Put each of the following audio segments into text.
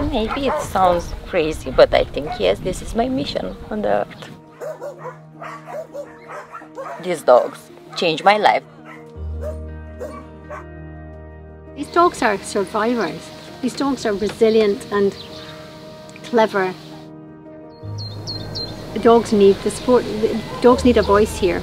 Maybe it sounds crazy, but I think yes, this is my mission on the earth. These dogs changed my life. These dogs are survivors. These dogs are resilient and clever. The dogs need the support. The dogs need a voice here.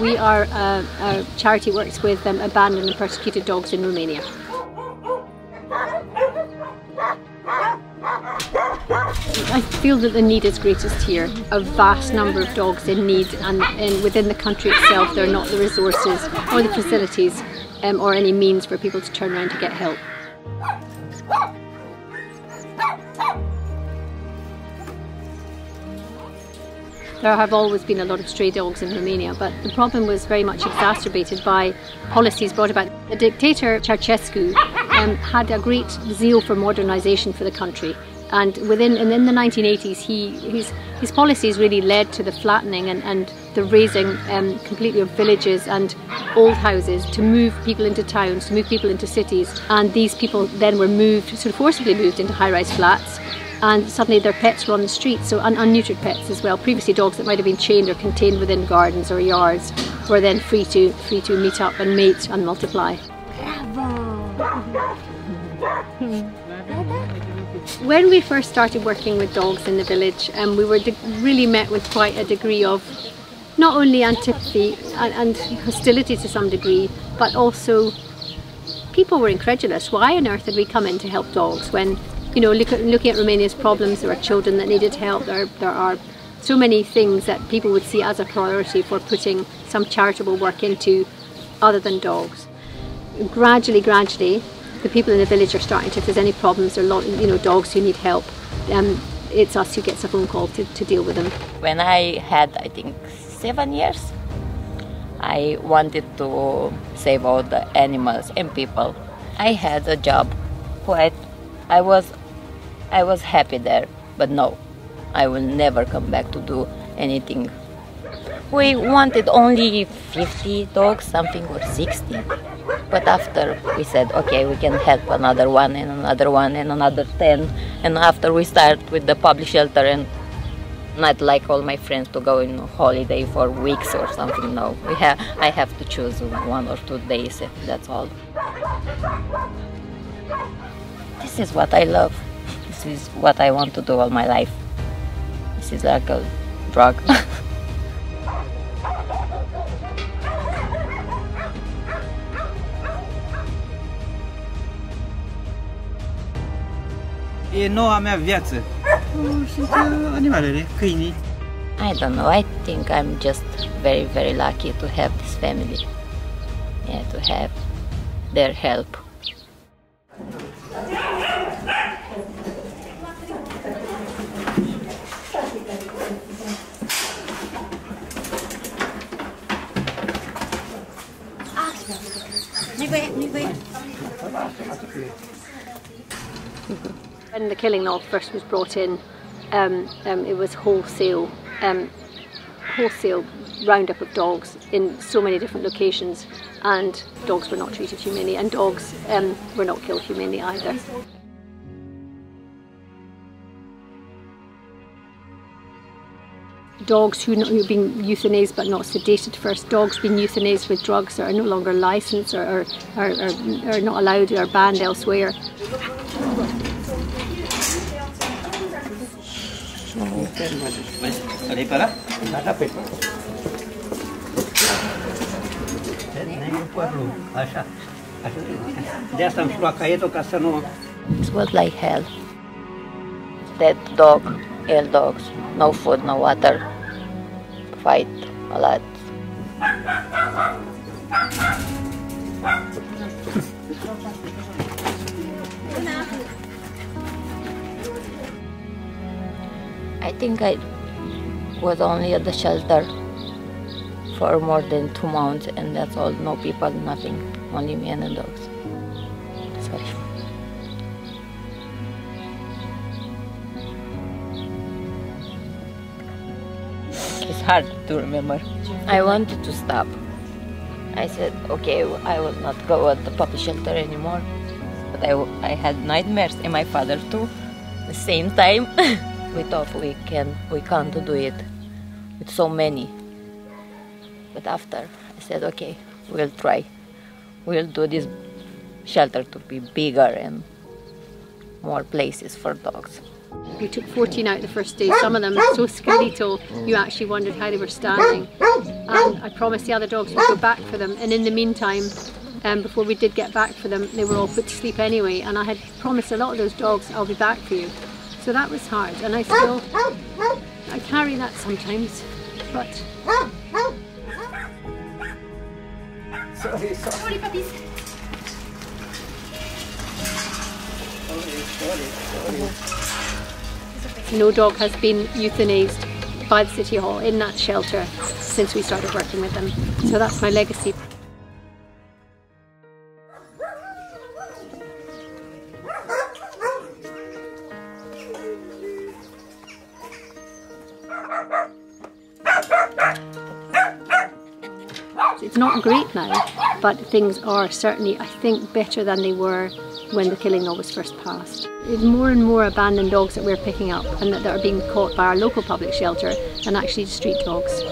We are a charity works with abandoned and persecuted dogs in Romania. I feel that the need is greatest here. A vast number of dogs in need, and within the country itself there are not the resources or the facilities or any means for people to turn around to get help. There have always been a lot of stray dogs in Romania, but the problem was very much exacerbated by policies brought about. The dictator Ceausescu had a great zeal for modernisation for the country, and in the 1980s his policies really led to the flattening and the razing completely of villages and old houses to move people into towns, to move people into cities, and these people then were moved, sort of forcibly moved into high-rise flats. And suddenly their pets were on the street, so unneutered pets as well. Previously dogs that might have been chained or contained within gardens or yards were then free to meet up and mate and multiply. When we first started working with dogs in the village, we were really met with quite a degree of not only antipathy and hostility to some degree, but also people were incredulous. Why on earth did we come in to help dogs when, you know, looking at Romania's problems, there are children that needed help, there are so many things that people would see as a priority for putting some charitable work into other than dogs. Gradually, the people in the village are starting to, if there's any problems or dogs who need help, it's us who gets a phone call to deal with them. When I had, I think, 7 years, I wanted to save all the animals and people. I had a job, I was happy there, but no, I will never come back to do anything. We wanted only 50 dogs, something, or 60. But after we said, okay, we can help another one and another one and another 10. And after we start with the public shelter, and not like all my friends to go on holiday for weeks or something, no. I have to choose 1 or 2 days, that's all. This is what I love. This is what I want to do all my life. This is like a drug. E noua mea viață. Sunt animalele, câinii. I don't know, I think I'm just very, very lucky to have this family. Yeah, to have their help. When the killing law first was brought in, it was wholesale roundup of dogs in so many different locations, and dogs were not treated humanely, and dogs were not killed humanely either. Dogs who have been euthanized but not sedated first, dogs being euthanized with drugs that are no longer licensed or are not allowed or banned elsewhere. It was like hell. Dead dog, ill dogs, no food, no water, fight a lot. I think I was only at the shelter for more than 2 months, and that's all. No people, nothing, only me and the dogs. Sorry. It's hard to remember. I wanted to stop. I said, okay, I will not go at the puppy shelter anymore. But I had nightmares, and my father too, the same time. We thought we can't do it with so many. But after, I said, okay, we'll try. We'll do this shelter to be bigger and more places for dogs. We took 14 out the first day. Some of them were so skeletal you actually wondered how they were standing. And I promised the other dogs we'd go back for them. And in the meantime, before we did get back for them, they were all put to sleep anyway. And I had promised a lot of those dogs, I'll be back for you. So that was hard. And I carry that sometimes. But sorry, puppies. No dog has been euthanized by the City Hall in that shelter since we started working with them. So that's my legacy. It's not great now, but things are certainly, I think, better than they were when the killing law was first passed. There's more and more abandoned dogs that we're picking up and that are being caught by our local public shelter than actually street dogs.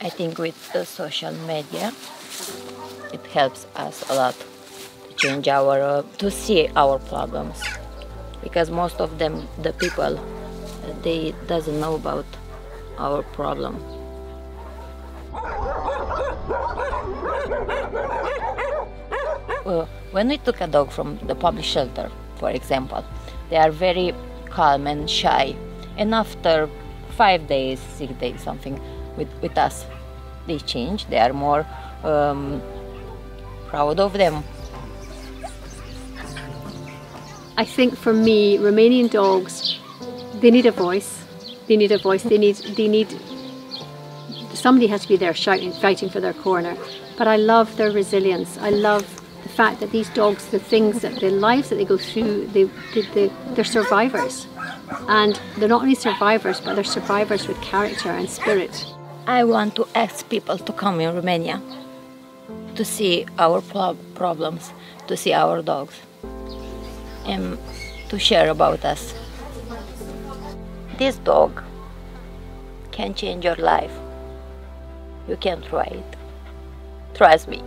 I think with the social media, it helps us a lot to change to see our problems, because most of them, the people, they doesn't know about our problem. When we took a dog from the public shelter, for example, they are very calm and shy, and after 5 days, 6 days, something, with us, they change. They are more proud of them. I think for me, Romanian dogs, they need a voice. They need a voice. They need. Somebody has to be there shouting, fighting for their corner. But I love their resilience. I love the fact that these dogs, the lives that they go through, they're survivors. And they're not only survivors, but they're survivors with character and spirit. I want to ask people to come in Romania to see our problems, to see our dogs, and to share about us. This dog can change your life. You can try it. Trust me.